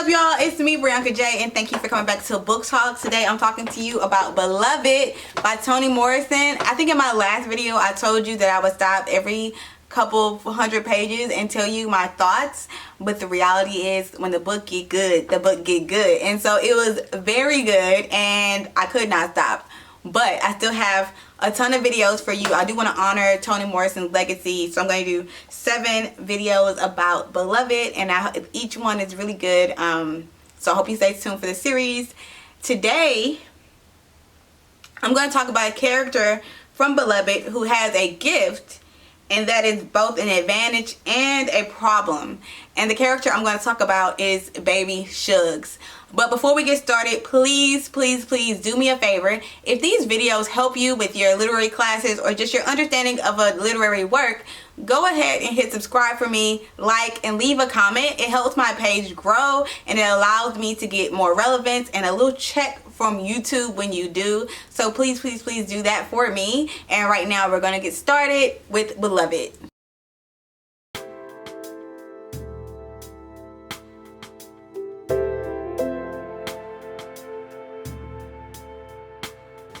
up, y'all? It's me, Brianka J, and thank you for coming back to Book Talk. Today I'm talking to you about Beloved by Toni Morison. I think in my last video I told you that I would stop every couple hundred pages and tell you my thoughts, but the reality is when the book get good, the book get good. And so it was very good and I could not stop. But I still have a ton of videos for you. I do want to honor Toni Morison's legacy, so I'm going to do 7 videos about Beloved, and each one is really good. So I hope you stay tuned for the series. Today, I'm going to talk about a character from Beloved who has a gift, and that is both an advantage and a problem. And the character I'm going to talk about is Baby Suggs. But before we get started, please do me a favor. If these videos help you with your literary classes or just your understanding of a literary work, go ahead and hit subscribe for me, like, and leave a comment. It helps my page grow and it allows me to get more relevance and a little check from YouTube when you do. So please do that for me. And right now we're going to get started with Beloved.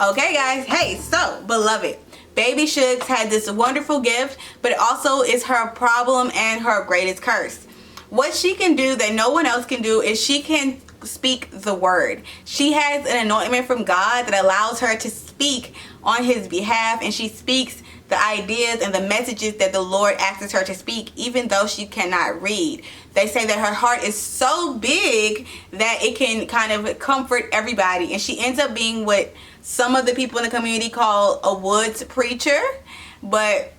Okay guys, hey, so Beloved. Baby Suggs had this wonderful gift, but it also is her problem and her greatest curse. What she can do that no one else can do is she can speak the word. She has an anointment from God that allows her to speak on his behalf, and she speaks the ideas and the messages that the Lord asks her to speak, even though she cannot read. They say that her heart is so big that it can kind of comfort everybody, and she ends up being what some of the people in the community call a woods preacher, but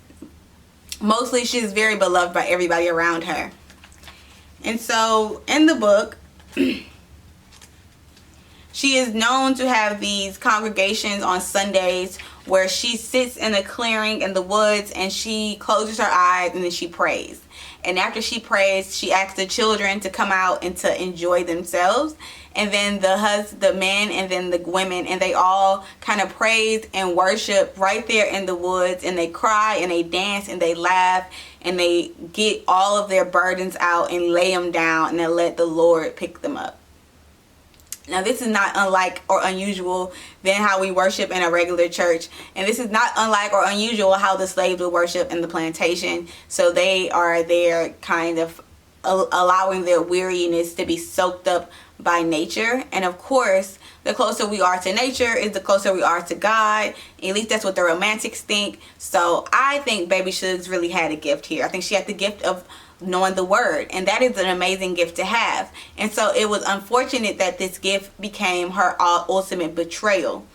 mostly she's very beloved by everybody around her. And so in the book, she is known to have these congregations on Sundays where she sits in a clearing in the woods and she closes her eyes and then she prays. And after she prays, she asks the children to come out and to enjoy themselves. And then the men and then the women, and they all kind of praise and worship right there in the woods, and they cry and they dance and they laugh and they get all of their burdens out and lay them down and they let the Lord pick them up. Now this is not unlike or unusual than how we worship in a regular church, and this is not unlike or unusual how the slaves would worship in the plantation. So they are there kind of allowing their weariness to be soaked up by nature. And of course, the closer we are to nature is the closer we are to God. At least that's what the romantics think. So I think Baby Suggs really had a gift here. I think she had the gift of knowing the word, and that is an amazing gift to have. And so it was unfortunate that this gift became her ultimate betrayal.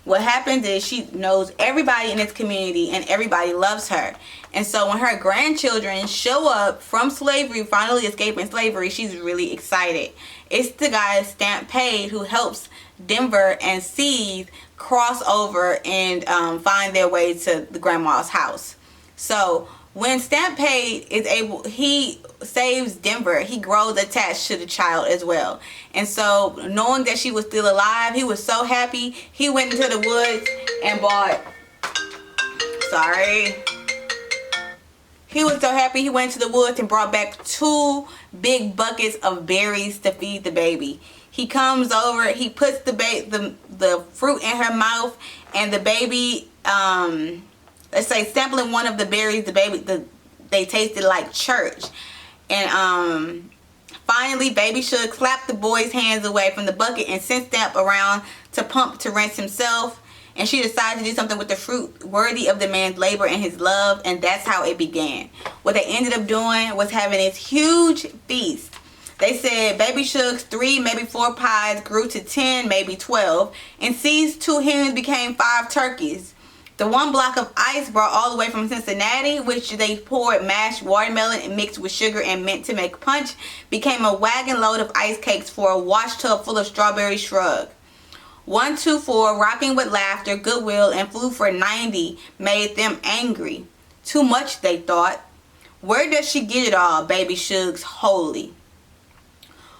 What happens is she knows everybody in this community and everybody loves her. And so when her grandchildren show up from slavery, finally escaping slavery, she's really excited. It's the guy Stampede who helps Denver and Sethe cross over and find their way to the grandma's house. So when Stampede is able, he saves Denver. He grows attached to the child as well. And so knowing that she was still alive, he was so happy. He went into the woods and bought, he was so happy he went to the woods and brought back 2 big buckets of berries to feed the baby. He comes over, he puts the fruit in her mouth, and the baby, let's say sampling one of the berries, they tasted like church. And finally Baby Suggs slapped the boy's hands away from the bucket and sent Stamp around to pump to rinse himself. And she decided to do something with the fruit worthy of the man's labor and his love, and that's how it began. What they ended up doing was having this huge feast. They said Baby Suggs' 3, maybe 4 pies grew to 10, maybe 12, and Sethe's 2 hens became 5 turkeys. The 1 block of ice brought all the way from Cincinnati, which they poured mashed watermelon and mixed with sugar and mint to make punch, became a wagon load of ice cakes for a wash tub full of strawberry shrub. 124, rocking with laughter, goodwill, and food for 90 made them angry. Too much, they thought. Where does she get it all, Baby Suggs holy?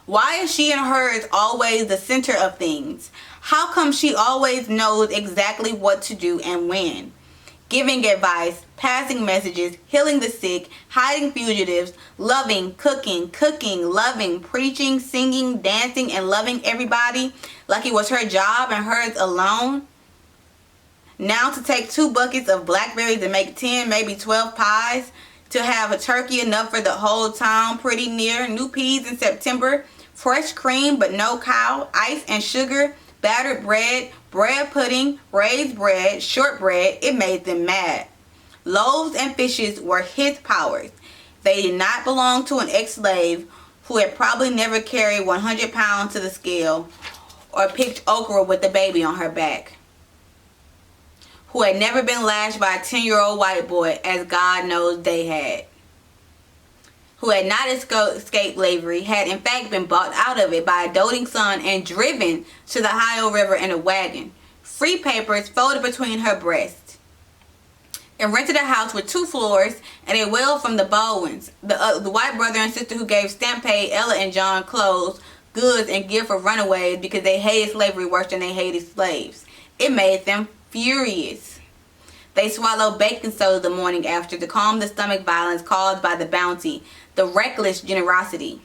Why is she and hers always the center of things? How come she always knows exactly what to do and when? giving advice, passing messages, healing the sick, hiding fugitives, loving, cooking, loving, preaching, singing, dancing, and loving everybody like it was her job and hers alone. Now to take 2 buckets of blackberries and make 10, maybe 12 pies. To have a turkey enough for the whole town pretty near. New peas in September. Fresh cream but no cow. Ice and sugar. Battered bread. Bread pudding. Raised bread. Shortbread. It made them mad. Loaves and fishes were his powers. They did not belong to an ex-slave who had probably never carried 100 pounds to the scale or picked okra with the baby on her back. Who had never been lashed by a 10-year-old white boy, as God knows they had. Who had not escaped slavery, had in fact been bought out of it by a doting son and driven to the Ohio River in a wagon. Free papers folded between her breasts. And rented a house with 2 floors and a well from the Baldwins, the white brother and sister who gave stamp paid Ella and John clothes, goods, and gift for runaways because they hated slavery worse than they hated slaves. It made them furious. They swallowed baking soda the morning after to calm the stomach violence caused by the bounty, the reckless generosity.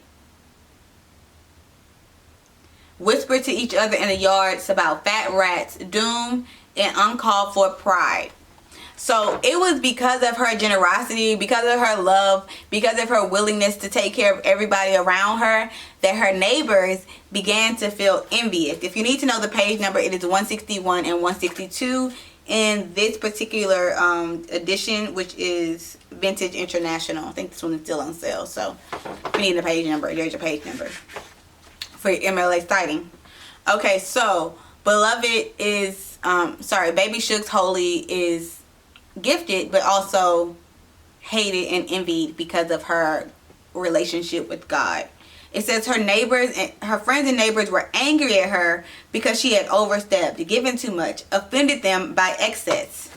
Whispered to each other in the yards about fat rats, doom, and uncalled for pride. So it was because of her generosity, because of her love, because of her willingness to take care of everybody around her, that her neighbors began to feel envious. If you need to know the page number, it is 161 and 162 in this particular edition, which is Vintage International. I think this one is still on sale. So if you need a page number, there's your page number for your MLA sighting. Okay, so Beloved is, Baby Suggs Holy is gifted, but also hated and envied because of her relationship with God. It says her neighbors and her friends and neighbors were angry at her because she had overstepped, given too much, offended them by excess.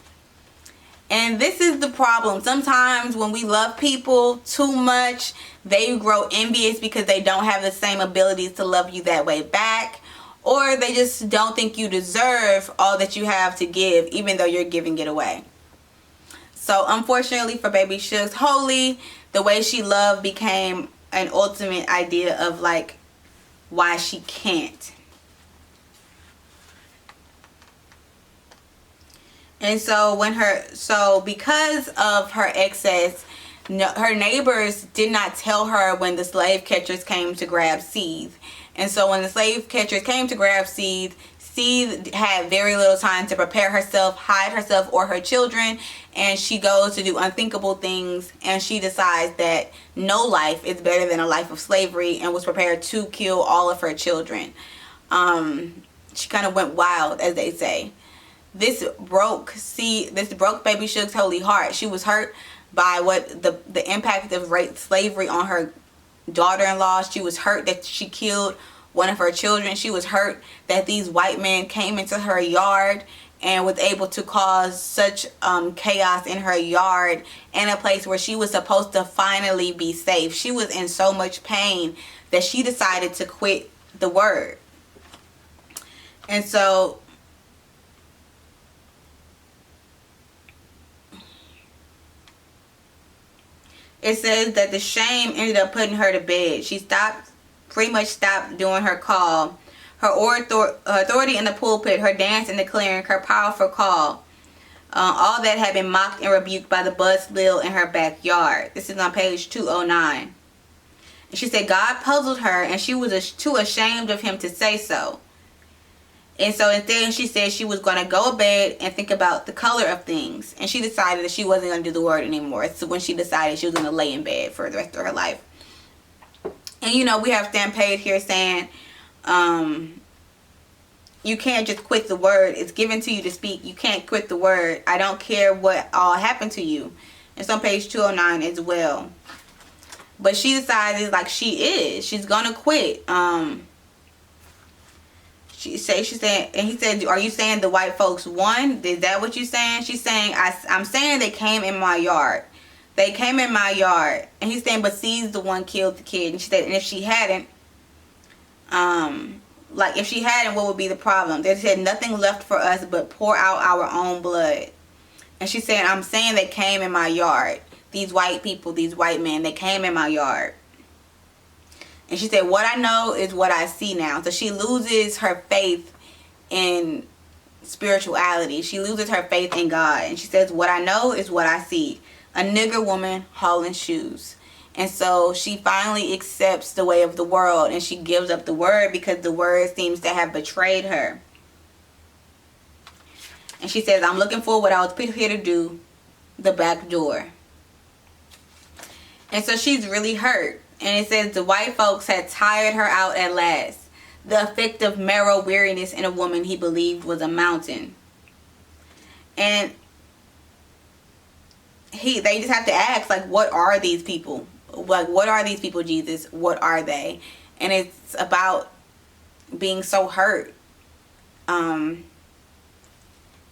And this is the problem. Sometimes when we love people too much, they grow envious because they don't have the same abilities to love you that way back, or they just don't think you deserve all that you have to give, even though you're giving it away. So unfortunately for Baby Suggs Holy, the way she loved became an ultimate idea of like why she can't. And so because of her excess, her neighbors did not tell her when the slave catchers came to grab Sethe. And so when the slave catchers came to grab Sethe, Sethe had very little time to prepare herself, hide herself or her children, and she goes to do unthinkable things, and she decides that no life is better than a life of slavery and was prepared to kill all of her children. She kind of went wild, as they say. This broke Baby Suggs' holy heart. She was hurt by what the impact of rape slavery on her daughter-in-law. She was hurt that she killed one of her children. She was hurt that these white men came into her yard and was able to cause such chaos in her yard, in a place where she was supposed to finally be safe. She was in so much pain that she decided to quit the word. And so it says that the shame ended up putting her to bed. She pretty much stopped doing her call, her authority in the pulpit, her dance in the clearing, her powerful call. All that had been mocked and rebuked by the buzz lil in her backyard. This is on page 209. And she said God puzzled her and she was too ashamed of him to say so. And so instead she said she was going to go to bed and think about the color of things. And she decided that she wasn't going to do the word anymore. So when she decided she was going to lay in bed for the rest of her life. And you know, we have Stampede here saying, you can't just quit the word. It's given to you to speak. You can't quit the word. I don't care what all happened to you. It's on page 209 as well. But she decided, like, she's going to quit. She said, and he said, are you saying the white folks won? Is that what you're saying? She's saying, I'm saying they came in my yard. They came in my yard. And he's saying, but C's the one killed the kid. And she said, and if she hadn't, if she hadn't, what would be the problem? They said, nothing left for us but pour out our own blood. And she said, I'm saying they came in my yard. These white people, these white men, they came in my yard. And she said, what I know is what I see now. So she loses her faith in spirituality. She loses her faith in God. And she says, what I know is what I see. A nigger woman hauling shoes. And so she finally accepts the way of the world, and she gives up the word because the word seems to have betrayed her. And she says, I'm looking for what I was put here to do, the back door. And so she's really hurt. And it says the white folks had tired her out at last. The effect of marrow weariness in a woman he believed was a mountain. And they just have to ask, like, what are these people? Like, what are these people, Jesus? What are they? And it's about being so hurt. And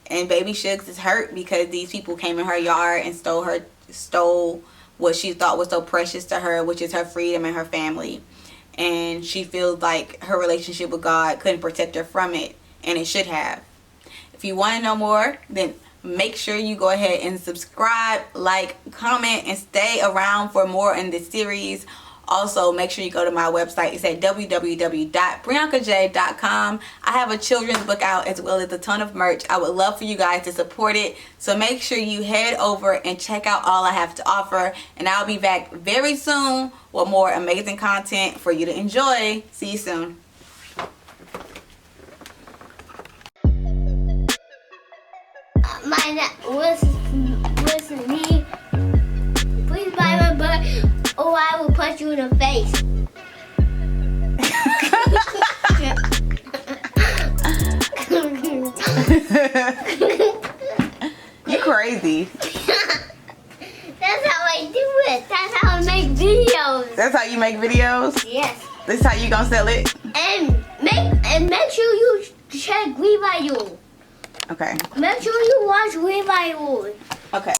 Baby Suggs is hurt because these people came in her yard and stole what she thought was so precious to her, which is her freedom and her family. And she feels like her relationship with God couldn't protect her from it, and it should have. If you want to know more, then make sure you go ahead and subscribe, like, comment, and stay around for more in this series. Also, make sure you go to my website. It's at www.briankaj.com. I have a children's book out as well as a ton of merch. I would love for you guys to support it. So make sure you head over and check out all I have to offer. And I'll be back very soon with more amazing content for you to enjoy. See you soon. Listen to me. Please buy my book, or I will punch you in the face. You crazy. That's how I do it. That's how I make videos. That's how you make videos? Yes. This how you gonna sell it? And make sure you check review. Okay. Make sure you watch review. Okay.